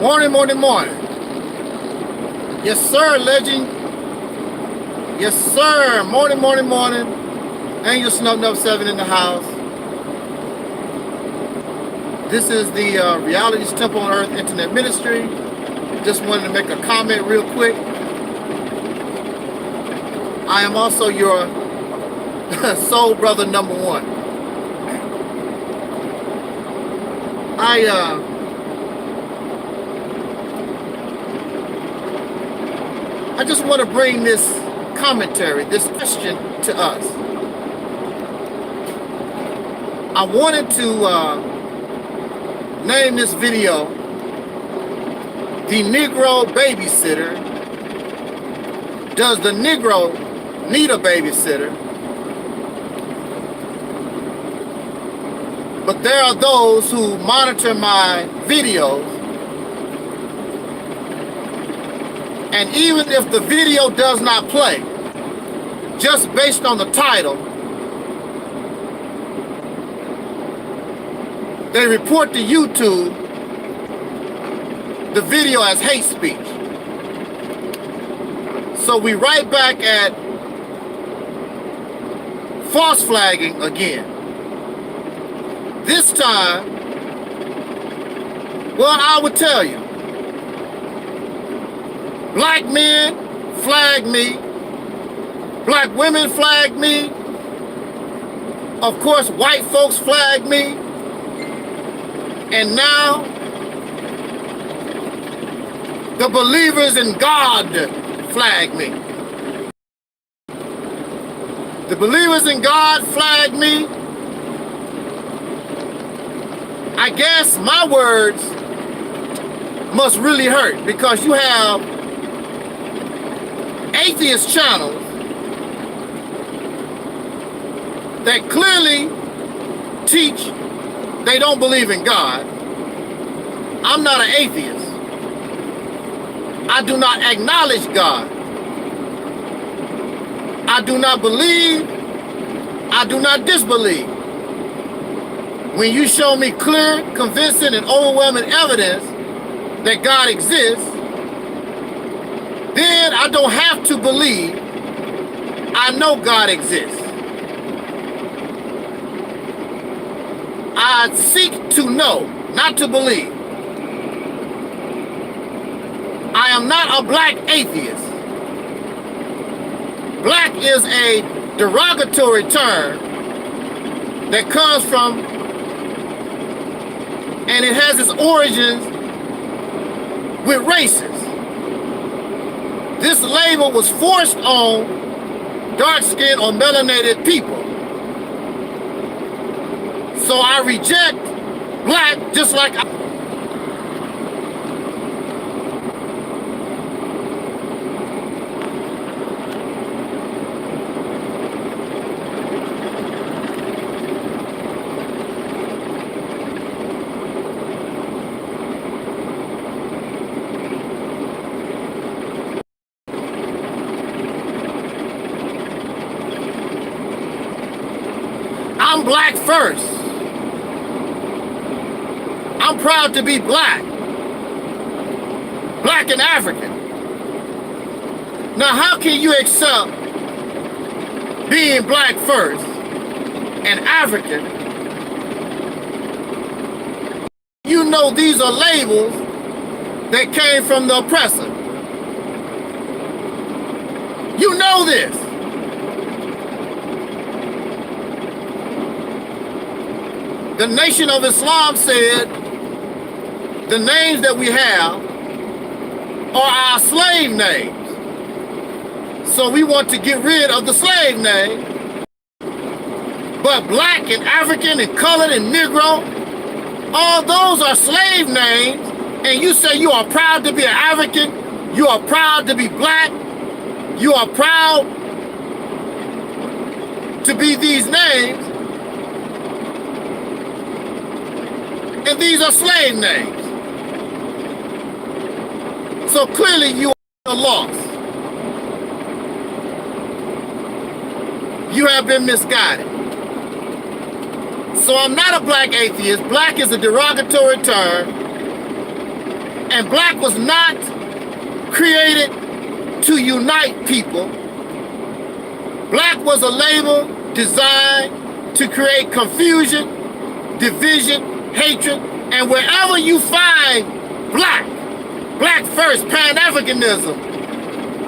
Morning, morning, morning. Yes, sir, legend. Yes, sir. Morning, morning, morning. Angel Snubbed Up 7 in the house. This is the Reality's Temple on Earth Internet Ministry. Just wanted to make a comment real quick. I am also your soul brother number one. I just want to bring this commentary, this question to us. I wanted to name this video The Negro Babysitter. Does the Negro need a babysitter? But there are those who monitor my videos, and even if the video does not play, just based on the title, they report to YouTube the video as hate speech. So we right back at false flagging again. This time, well, I would tell you, black men flag me, black women flag me, of course white folks flag me, and now the believers in God flag me. The believers in God flag me. I guess my words must really hurt, because you have atheist channels that clearly teach they don't believe in God. I'm not an atheist. I do not acknowledge God. I do not believe. I do not disbelieve. When you show me clear, convincing, and overwhelming evidence that God exists, then I don't have to believe. I know God exists. I seek to know, not to believe. I am not a black atheist. Black is a derogatory term that comes from, and it has its origins with races. This label was forced on dark-skinned or melanated people. So I reject black just like I'm black first. I'm proud to be black. Black and African. Now, how can you accept being black first and African? You know these are labels that came from the oppressor. You know this. The Nation of Islam said the names that we have are our slave names. So we want to get rid of the slave name. But black and African and colored and Negro, all those are slave names. And you say you are proud to be an African, you are proud to be black, you are proud to be these names. And these are slave names. So clearly you are lost. You have been misguided. So I'm not a black atheist. Black is a derogatory term. And black was not created to unite people. Black was a label designed to create confusion, division, hatred, and wherever you find black first, Pan-Africanism,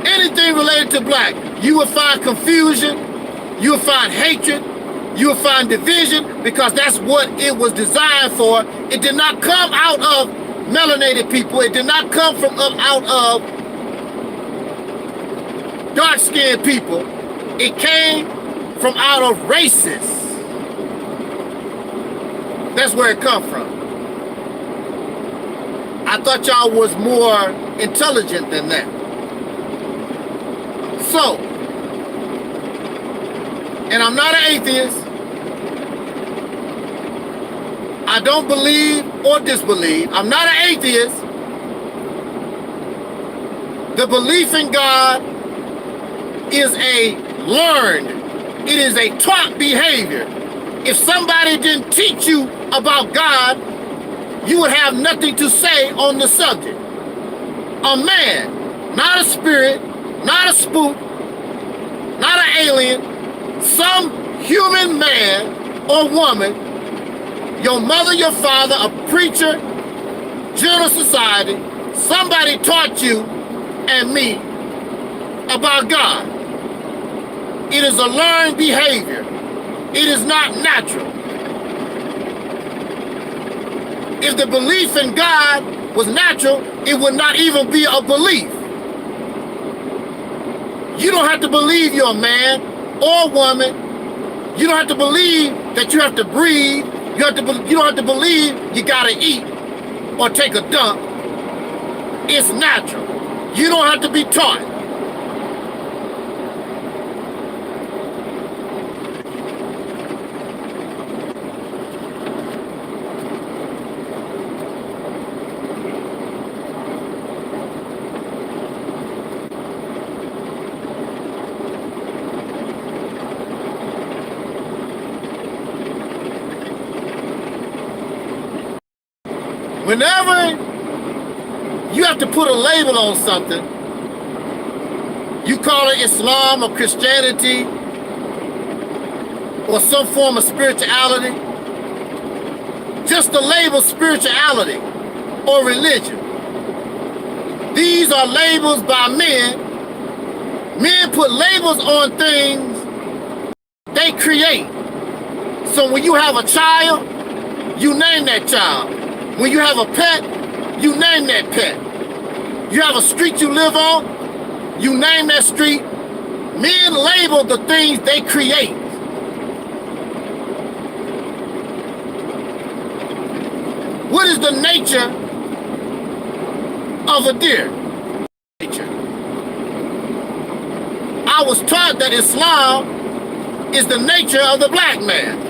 anything related to black, you will find confusion, you will find hatred, you will find division, because that's what it was designed for. It did not come out of melanated people. It did not come from out of dark-skinned people. It came from out of races. That's where it come from. I thought y'all was more intelligent than that. So, and I'm not an atheist. I don't believe or disbelieve. I'm not an atheist. The belief in God is a learned, it is a taught behavior. If somebody didn't teach you about God, you would have nothing to say on the subject. A man, not a spirit, not a spook, not an alien, some human man or woman, your mother, your father, a preacher, general society, somebody taught you and me about God. It is a learned behavior. It is not natural. If the belief in God was natural, it would not even be a belief. You don't have to believe you're a man or woman. You don't have to believe that you have to breathe. You don't have to believe you gotta eat or take a dump. It's natural. You don't have to be taught. Whenever you have to put a label on something, you call it Islam or Christianity or some form of spirituality, just to label spirituality or religion. These are labels by men. Men put labels on things they create. So when you have a child, you name that child. When you have a pet, you name that pet. You have a street you live on, you name that street. Men label the things they create. What is the nature of a deer? I was taught that Islam is the nature of the black man.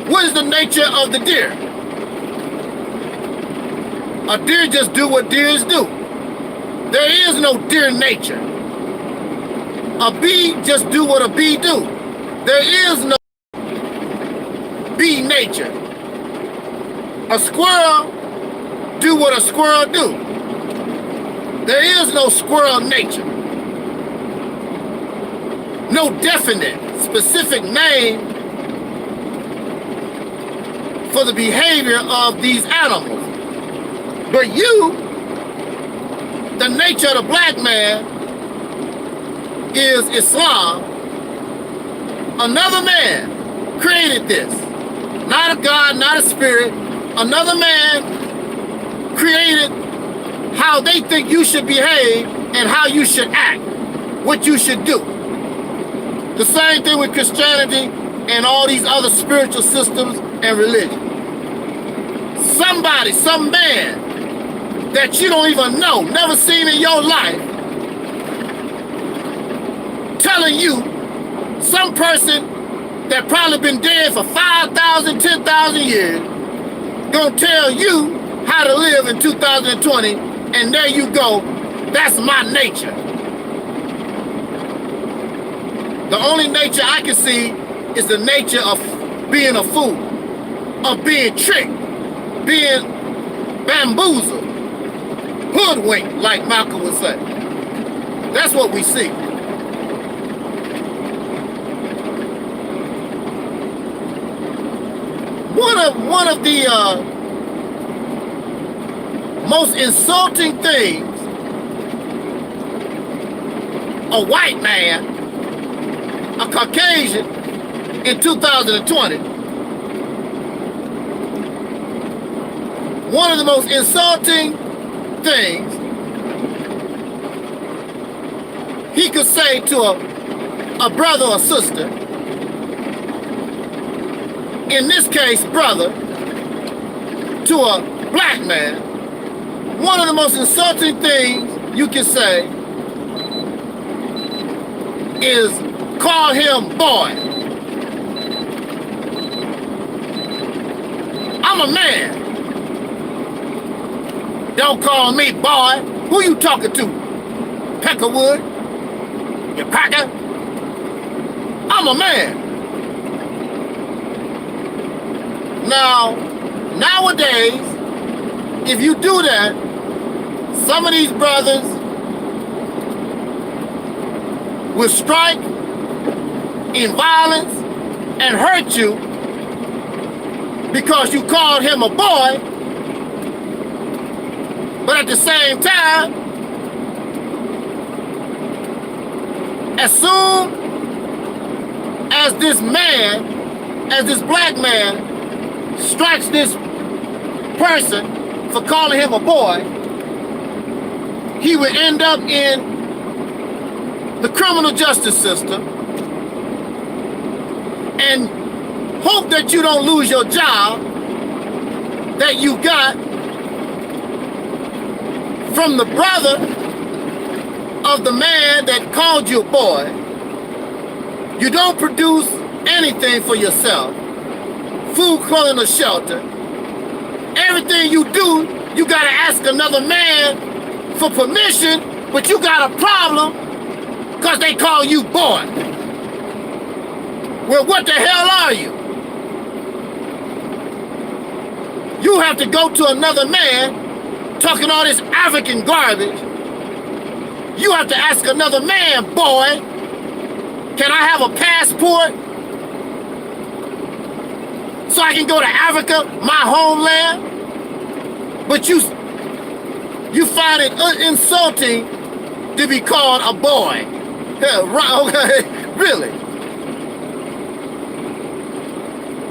What is the nature of the deer? A deer just do what deers do. There is no deer nature. A bee just do what a bee do. There is no bee nature. A squirrel do what a squirrel do. There is no squirrel nature. No definite, specific name for the behavior of these animals. But you, the nature of the black man is Islam. Another man created this. Not a God, not a spirit. Another man created how they think you should behave and how you should act, what you should do. The same thing with Christianity and all these other spiritual systems and religion. Somebody, some man that you don't even know, never seen in your life, telling you, some person that probably been dead for 5,000, 10,000 years, gonna tell you how to live in 2020, and there you go, that's my nature. The only nature I can see is the nature of being a fool. of being tricked, being bamboozled, hoodwinked, like Malcolm would say. That's what we see. One of the most insulting things a white man, a Caucasian, in 2020, one of the most insulting things he could say to a brother or sister, in this case, brother, to a black man, one of the most insulting things you can say is call him boy. I'm a man. Don't call me boy. Who you talking to? Peckerwood? You packer? I'm a man. Now, nowadays, if you do that, some of these brothers will strike in violence and hurt you because you called him a boy, but at the same time, as soon as this man, as this black man strikes this person for calling him a boy, he would end up in the criminal justice system and hope that you don't lose your job that you got from the brother of the man that called you a boy. You don't produce anything for yourself. Food, clothing, or shelter. Everything you do, you gotta ask another man for permission, but you got a problem because they call you boy. Well, what the hell are you? You have to go to another man talking all this African garbage. You have to ask another man, boy, can I have a passport so I can go to Africa, my homeland? But you find it insulting to be called a boy. Yeah, right, okay, really.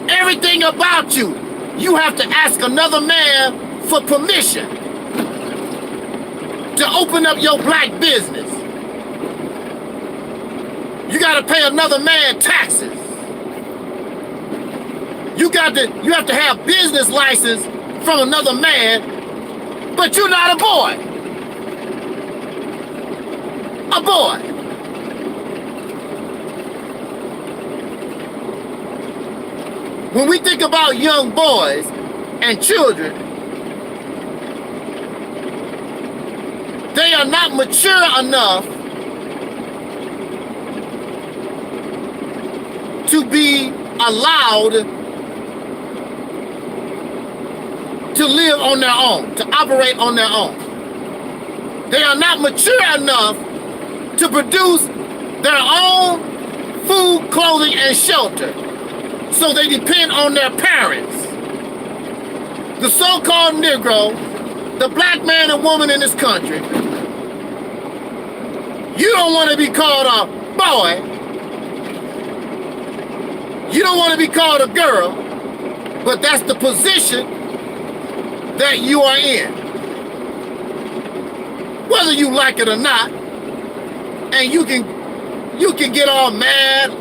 Everything about you, you have to ask another man for permission to open up your black business. You gotta pay another man taxes. You have to have business license from another man, but you're not a boy. A boy. When we think about young boys and children, they are not mature enough to be allowed to live on their own, to operate on their own. They are not mature enough to produce their own food, clothing, and shelter. So they depend on their parents. The so-called Negro, the black man and woman in this country, you don't want to be called a boy. You don't want to be called a girl, but that's the position that you are in. Whether you like it or not, and you can get all mad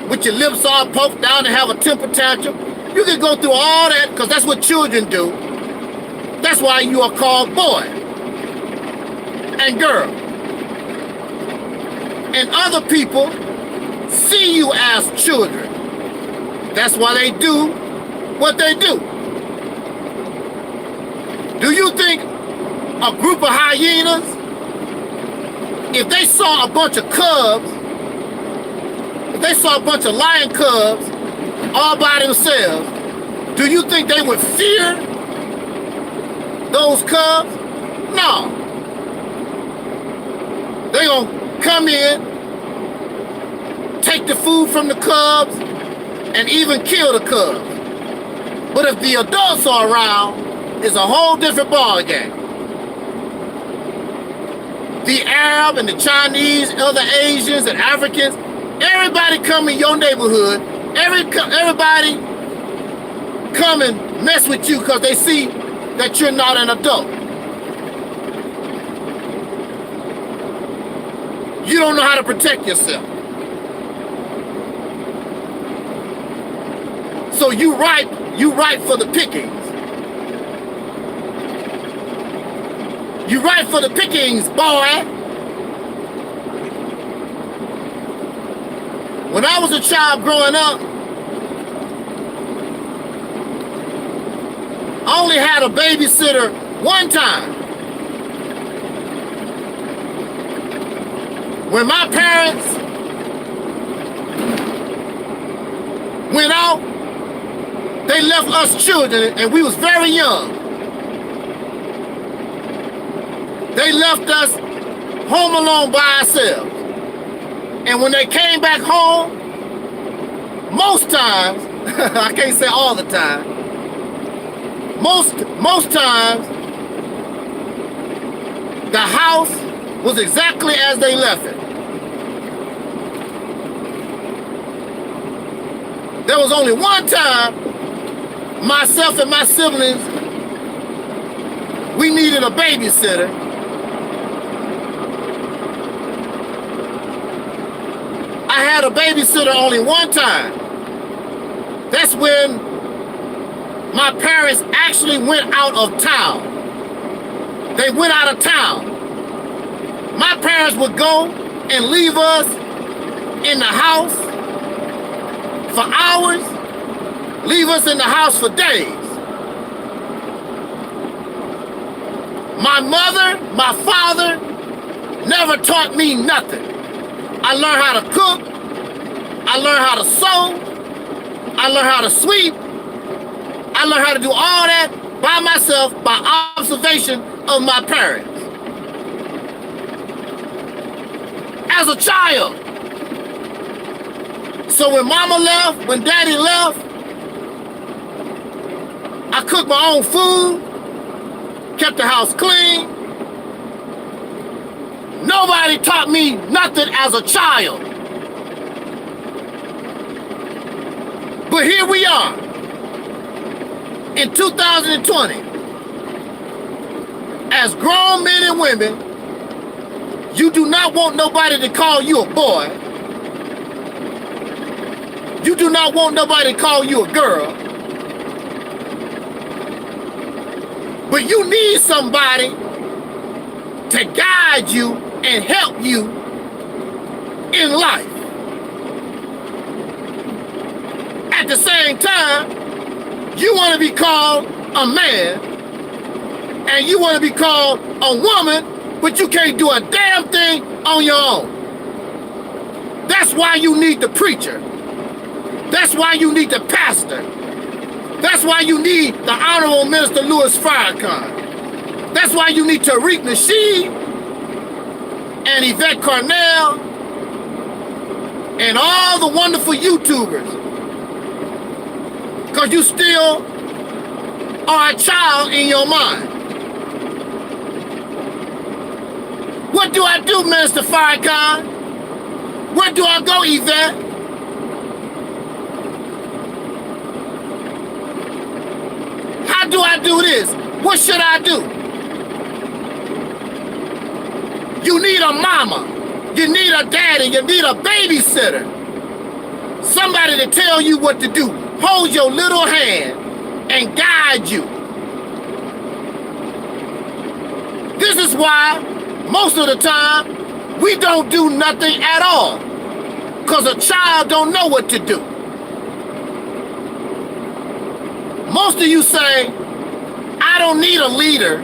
with your lips all poked down and have a temper tantrum. You can go through all that because that's what children do. That's why you are called boy and girl. And other people see you as children. That's why they do what they do. Do you think a group of hyenas, if they saw a bunch of cubs, if they saw a bunch of lion cubs all by themselves, do you think they would fear those cubs? No. They gonna come in, take the food from the cubs, and even kill the cubs. But if the adults are around, it's a whole different ball game. The Arab and the Chinese, other Asians and Africans, everybody come in your neighborhood. Everybody come and mess with you because they see that you're not an adult. You don't know how to protect yourself. So you ripe for the pickings. You ripe for the pickings, boy. When I was a child growing up, I only had a babysitter one time. When my parents went out, they left us children, and we was very young. They left us home alone by ourselves. And when they came back home, most times, I can't say all the time, most times, the house was exactly as they left it. There was only one time myself and my siblings, we needed a babysitter. I had a babysitter only one time. That's when my parents actually went out of town. They went out of town. My parents would go and leave us in the house for hours, leave us in the house for days. My mother, my father never taught me nothing. I learned how to cook. I learned how to sew. I learned how to sweep. I learned how to do all that by myself, by observation of my parents. As a child. So when mama left, when daddy left, I cooked my own food, kept the house clean. Nobody taught me nothing as a child. But here we are, in 2020, as grown men and women. You do not want nobody to call you a boy. You do not want nobody to call you a girl. But you need somebody to guide you and help you in life. At the same time, you want to be called a man and you want to be called a woman, but you can't do a damn thing on your own. That's why you need the preacher. That's why you need the pastor. That's why you need the Honorable Minister Louis Farrakhan. That's why you need Tariq Nasheed and Yvette Carnell and all the wonderful YouTubers. Because you still are a child in your mind. What do I do, Minister Farrakhan? Where do I go, Yvette? How do I do this? What should I do? You need a mama. You need a daddy. You need a babysitter. Somebody to tell you what to do. Hold your little hand and guide you. This is why most of the time we don't do nothing at all. Because a child don't know what to do. Most of you say, I don't need a leader.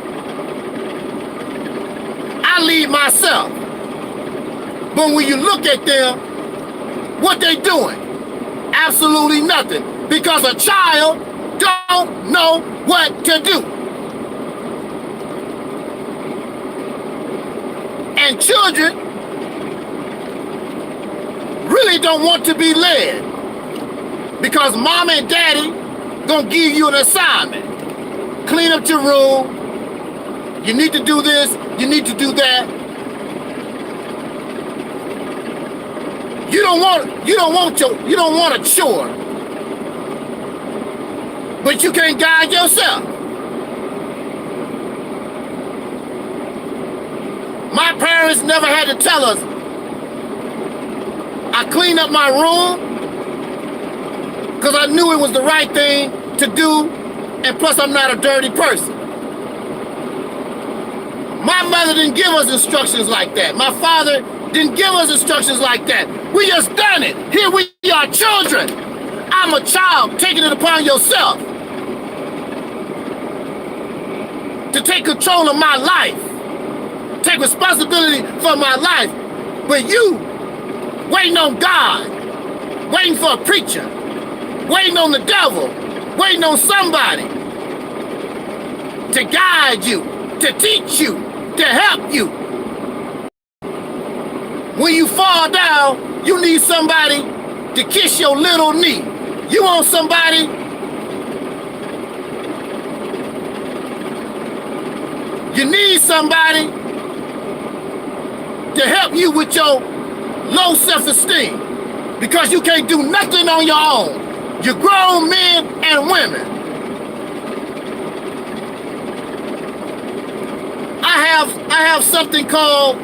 I lead myself. But when you look at them, what they doing? Absolutely nothing. because a child don't know what to do. And children really don't want to be led because mom and daddy gonna give you an assignment. Clean up your room. You need to do this. You need to do that. You don't want a chore, but you can't guide yourself. My parents never had to tell us. I cleaned up my room because I knew it was the right thing to do, and plus I'm not a dirty person. My mother didn't give us instructions like that. My father didn't give us instructions like that. We just done it. Here we are, children. I'm a child, taking it upon yourself to take control of my life, take responsibility for my life. But you waiting on God, waiting for a preacher, waiting on the devil, waiting on somebody to guide you, to teach you, to help you. When you fall down, you need somebody to kiss your little knee. You want somebody you need somebody to help you with your low self-esteem because you can't do nothing on your own. You're grown men and women. I have something called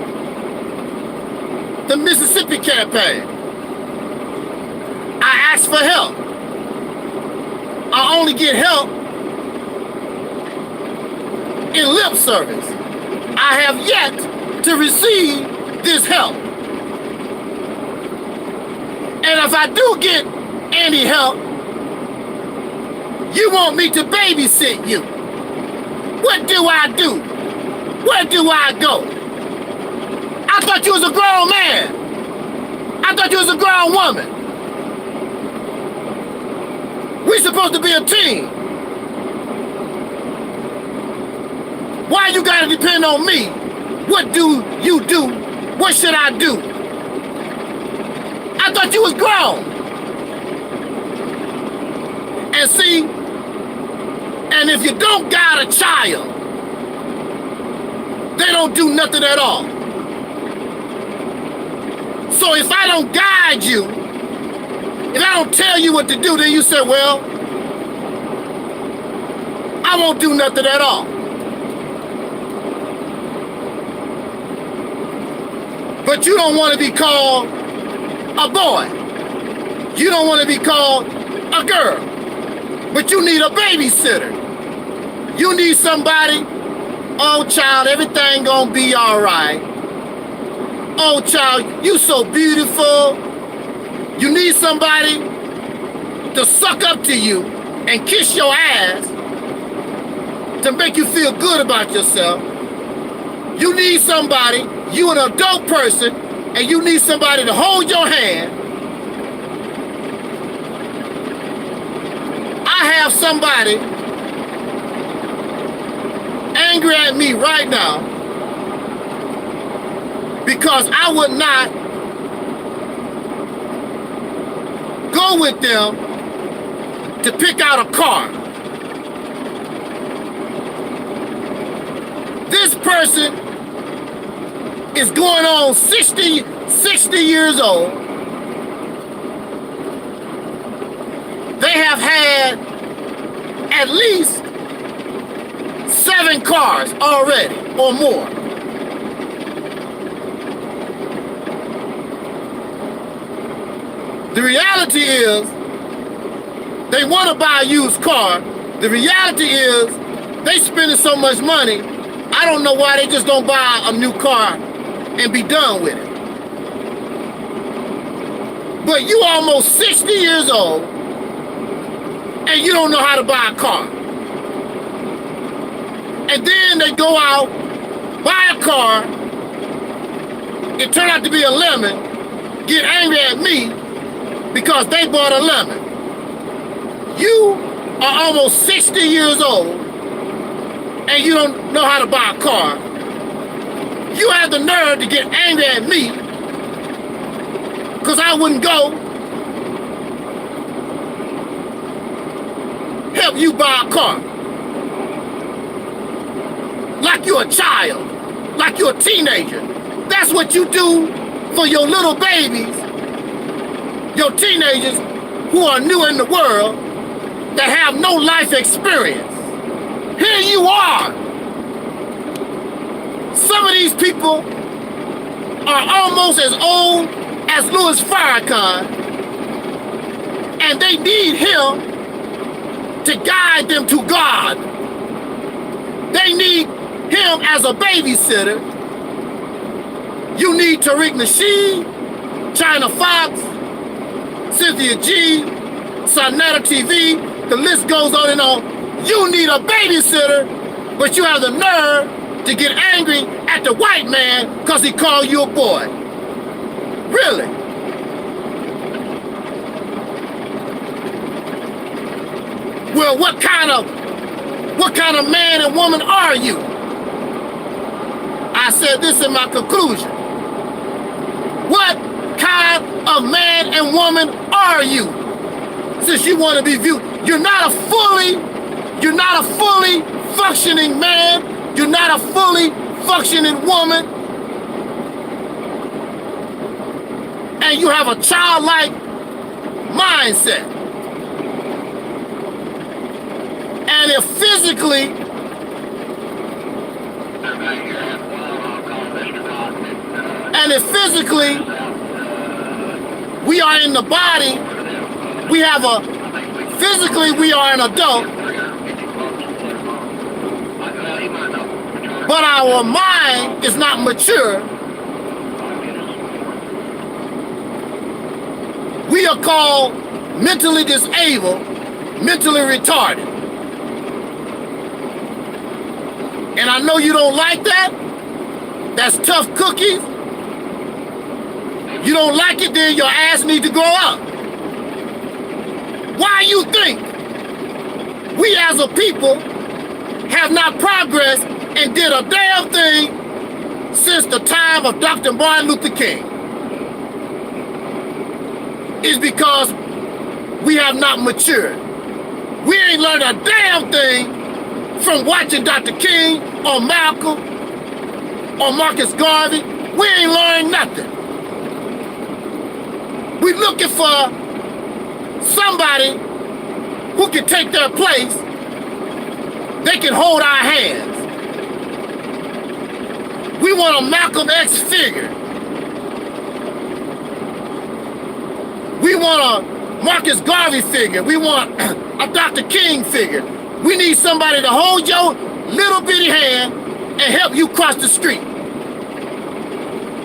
the Mississippi campaign. I ask for help. I only get help in lip service. I have yet to receive this help. And if I do get any help, you want me to babysit you. What do I do? Where do I go? I thought you was a grown man. I thought you was a grown woman. We supposed to be a team. Why you gotta depend on me? What do you do? What should I do? I thought you was grown. And see, and if you don't guide a child, they don't do nothing at all. So if I don't guide you, if I don't tell you what to do, then you say, well, I won't do nothing at all. But you don't want to be called a boy. You don't want to be called a girl. But you need a babysitter. You need somebody, oh child, everything gonna be all right. Oh child, you so beautiful. You need somebody to suck up to you and kiss your ass to make you feel good about yourself. You need somebody, you an adult person, and you need somebody to hold your hand. I have somebody angry at me right now because I would not go with them to pick out a car. This person is going on 60 years old. They have had at least 7 cars already or more. The reality is they want to buy a used car. The reality is they spending so much money, I don't know why they just don't buy a new car and be done with it. But you almost 60 years old and you don't know how to buy a car. And then they go out, buy a car, it turned out to be a lemon, get angry at me because they bought a lemon. You are almost 60 years old and you don't know how to buy a car. You have the nerve to get angry at me because I wouldn't go help you buy a car. Like you're a child, like you're a teenager. That's what you do for your little babies, your teenagers who are new in the world, that have no life experience. Here you are. Some of these people are almost as old as Louis Farrakhan, and they need him to guide them to God. They need him as a babysitter. You need Tariq Nasheed, China Fox, Cynthia G, Sonata TV, the list goes on and on. You need a babysitter, but you have the nerve to get angry at the white man because he called you a boy. Really? Well, what kind of man and woman are you? I said this in my conclusion. What kind of man and woman are you? Since you want to be viewed, you're not a fully functioning man, you're not a fully functioning woman, and you have a childlike mindset. And if physically we are in the body, we are an adult, but our mind is not mature, we are called mentally disabled, mentally retarded. And I know you don't like that. That's tough cookies. You don't like it, then your ass needs to grow up. Why you think we as a people have not progressed and did a damn thing since the time of Dr. Martin Luther King? It's because we have not matured. We ain't learned a damn thing from watching Dr. King or Malcolm or Marcus Garvey. We ain't learned nothing. We're looking for somebody who can take their place. They can hold our hands. We want a Malcolm X figure. We want a Marcus Garvey figure. We want a Dr. King figure. We need somebody to hold your little bitty hand and help you cross the street.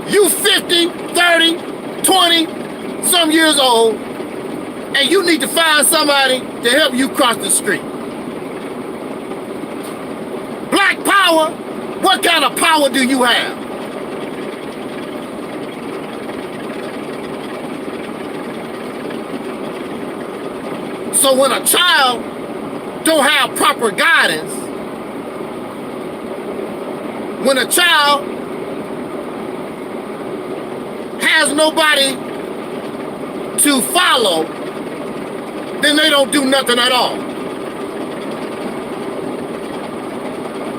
You 50, 30, 20 some years old, and you need to find somebody to help you cross the street. Black power, what kind of power do you have? So when a child don't have proper guidance, when a child has nobody to follow, then they don't do nothing at all.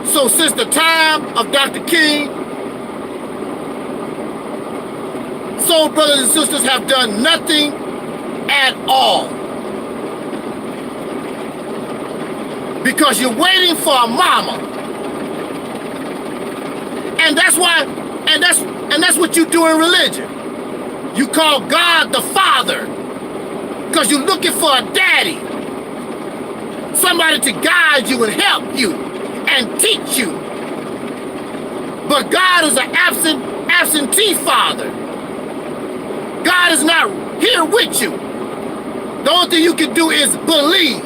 So since the time of Dr. King, soul brothers and sisters have done nothing at all. Because you're waiting for a mama. And that's why, and that's what you do in religion. You call God the Father because you're looking for a daddy. Somebody to guide you and help you and teach you. But God is an absentee father. God is not here with you. The only thing you can do is believe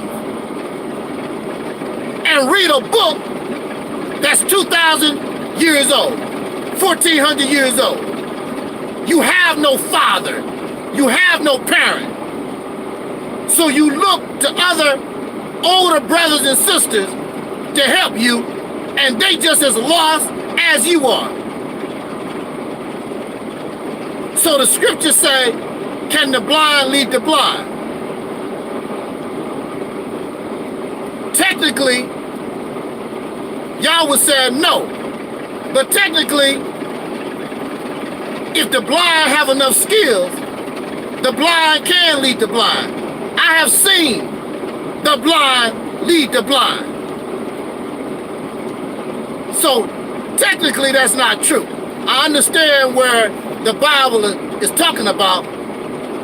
and read a book that's 2,000 years old, 1,400 years old. You have no father. You have no parent. So you look to other older brothers and sisters to help you, and they just as lost as you are. So the scriptures say, can the blind lead the blind? Technically, y'all would say no. But technically, if the blind have enough skills, the blind can lead the blind. I have seen the blind lead the blind. So technically that's not true. I understand where the Bible is talking about,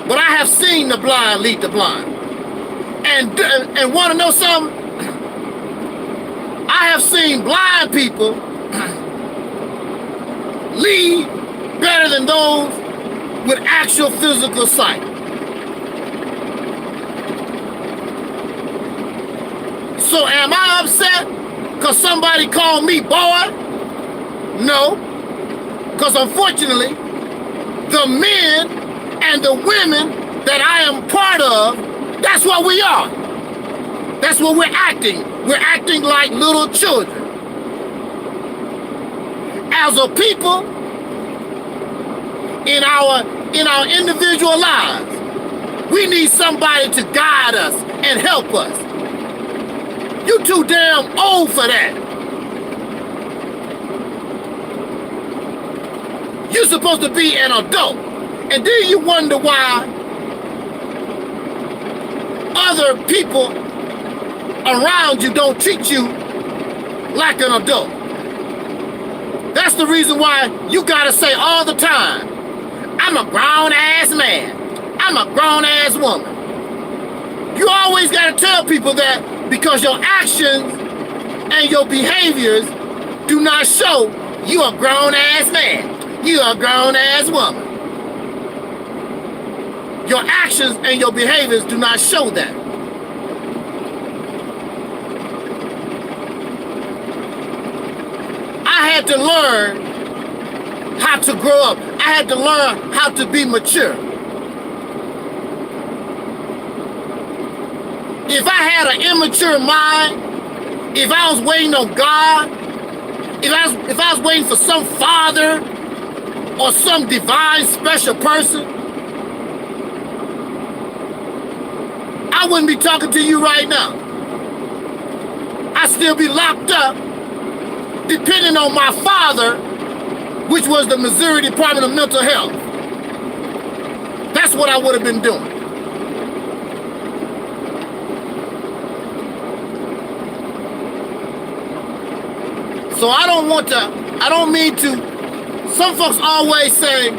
but I have seen the blind lead the blind. And want to know something? I have seen blind people lead better than those with actual physical sight. So am I upset because somebody called me boy? No, because unfortunately, the men and the women that I am part of, that's what we are. That's what we're acting. We're acting like little children. As a people, in our individual lives, we need somebody to guide us and help us. You too damn old for that. You're supposed to be an adult. And then you wonder why other people around you don't treat you like an adult. That's the reason why you gotta say all the time, I'm a grown-ass man. I'm a grown-ass woman. You always gotta tell people that because your actions and your behaviors do not show you a grown-ass man. You a grown-ass woman. Your actions and your behaviors do not show that. I had to learn how to grow up. I had to learn how to be mature. If I had an immature mind, if I was waiting on God, if I was waiting for some father or some divine special person, I wouldn't be talking to you right now. I'd still be locked up, depending on my father, which was the Missouri Department of Mental Health. That's what I would have been doing. So I don't mean to, some folks always say,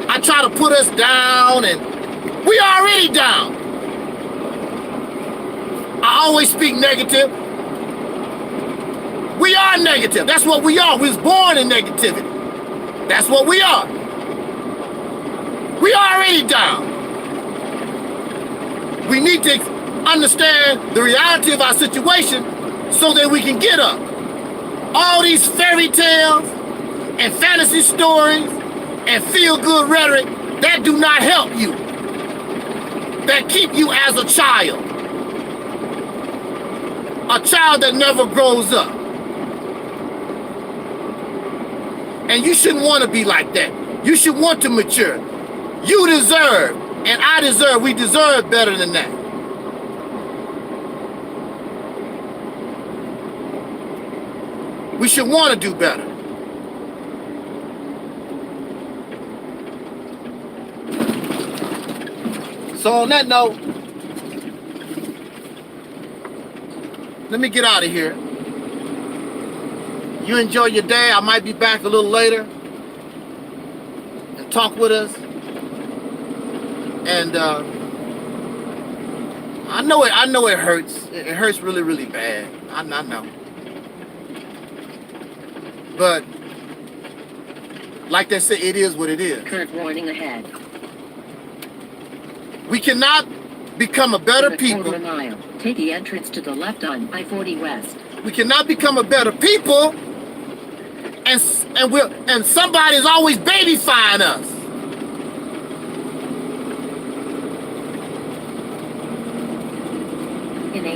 I try to put us down, and we already down. I always speak negative. We are negative. That's what we are. We was born in negativity. That's what we are. We already down. We need to understand the reality of our situation so that we can get up. All these fairy tales and fantasy stories and feel-good rhetoric, that do not help you. That keep you as a child. A child that never grows up. And you shouldn't want to be like that. You should want to mature. You deserve, and I deserve, we deserve better than that. We should want to do better. So on that note, let me get out of here. You enjoy your day. I might be back a little later and talk with us. And I know it hurts. It hurts really, really bad. I know. But like they say, it is what it is. Current warning ahead. We cannot become a better people. Quarter mile. Take the entrance to the left on I-40 West. We cannot become a better people, and somebody's always babyfying us.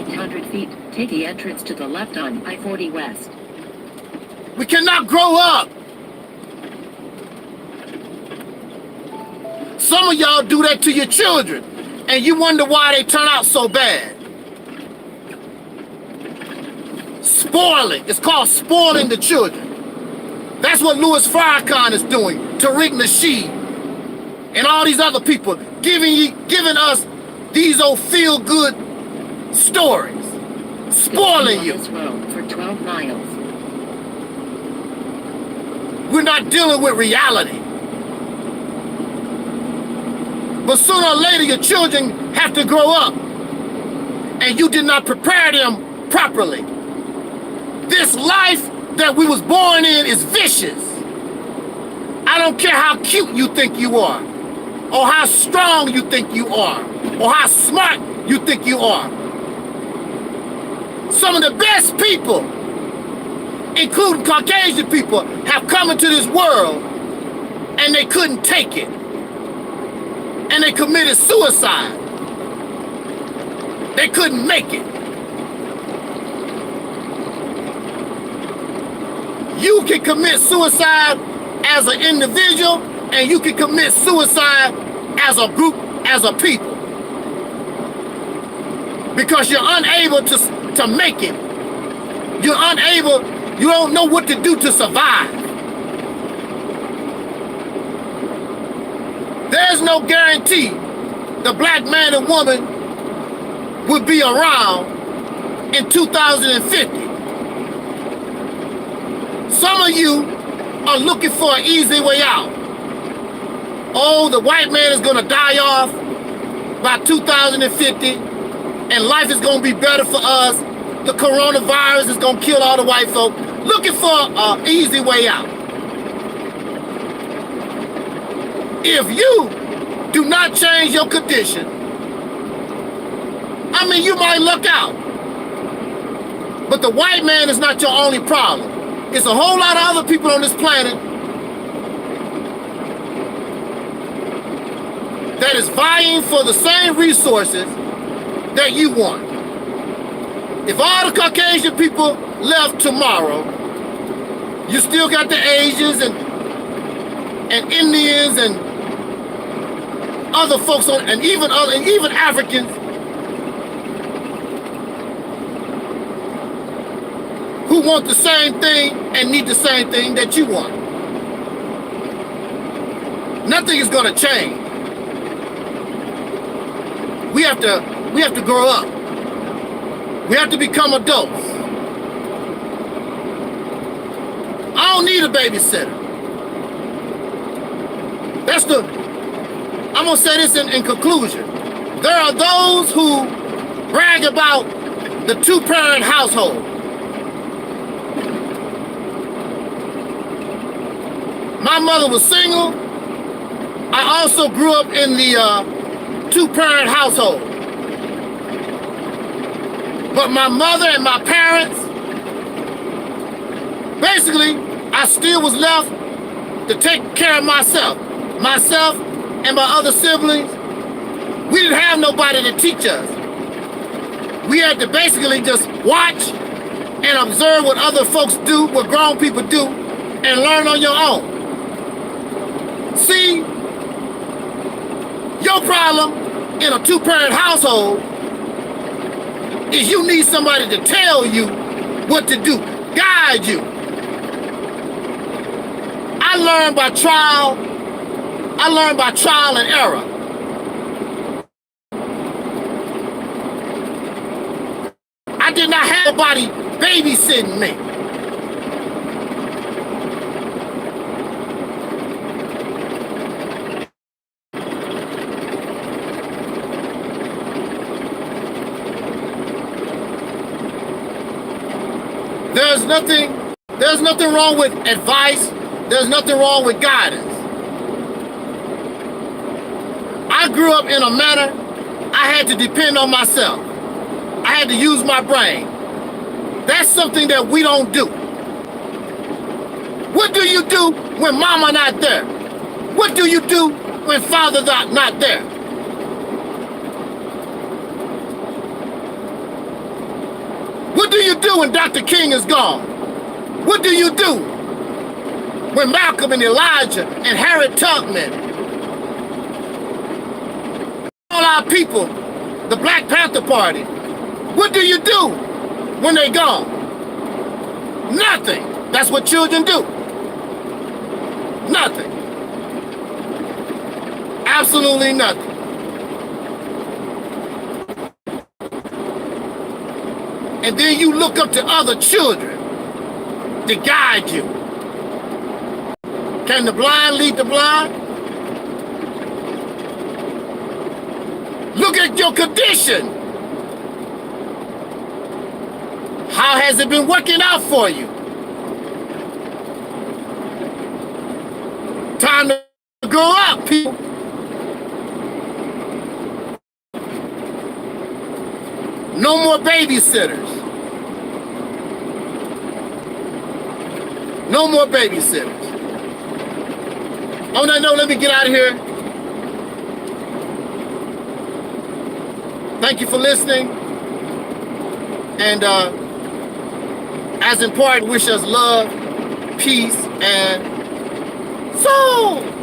800 feet, take the entrance to the left on I-40 West. We cannot grow up. Some of y'all do that to your children, and you wonder why they turn out so bad. Spoiling. It's called spoiling the children. That's what Louis Farrakhan is doing, Tariq Nasheed, and all these other people, giving us these old feel-good stories, spoiling you. This road for 12 miles. We're not dealing with reality. But sooner or later, your children have to grow up, and you did not prepare them properly. This life that we was born in is vicious. I don't care how cute you think you are, or how strong you think you are, or how smart you think you are. Some of the best people, including Caucasian people, have come into this world and they couldn't take it. And they committed suicide. They couldn't make it. You can commit suicide as an individual, and you can commit suicide as a group, as a people. Because you're unable to make it. You're unable, you don't know what to do to survive. There's no guarantee the black man and woman will be around in 2050. Some of you are looking for an easy way out. Oh, the white man is going to die off by 2050, and life is going to be better for us. The coronavirus is going to kill all the white folk. Looking for an easy way out. If you do not change your condition, I mean, you might luck out. But the white man is not your only problem. It's a whole lot of other people on this planet that is vying for the same resources that you want. If all the Caucasian people left tomorrow, you still got the Asians and Indians and other folks on, and even Africans who want the same thing and need the same thing that you want. Nothing is going to change. We have to grow up. We have to become adults. I don't need a babysitter. I'm gonna say this in conclusion. There are those who brag about the two-parent household. My mother was single. I also grew up in the two-parent household. But my mother and my parents, basically, I still was left to take care of myself and my other siblings. We didn't have nobody to teach us. We had to basically just watch and observe what other folks do, what grown people do, and learn on your own. See, your problem in a two-parent household is you need somebody to tell you what to do, guide you. I learned by trial and error. I did not have nobody babysitting me. There's nothing wrong with advice. There's nothing wrong with guidance. I grew up in a manner I had to depend on myself. I had to use my brain. That's something that we don't do. What do you do when mama not there? What do you do when father not there? you do when Dr. King is gone? What do you do when Malcolm and Elijah and Harriet Tubman, all our people, the Black Panther Party, what do you do when they're gone? Nothing. That's what children do. Nothing. Absolutely nothing. And then you look up to other children to guide you. Can the blind lead the blind? Look at your condition. How has it been working out for you? Time to grow up, people. No more babysitters. No more babysitters. On that note, let me get out of here. Thank you for listening. And as important, wish us love, peace, and soul.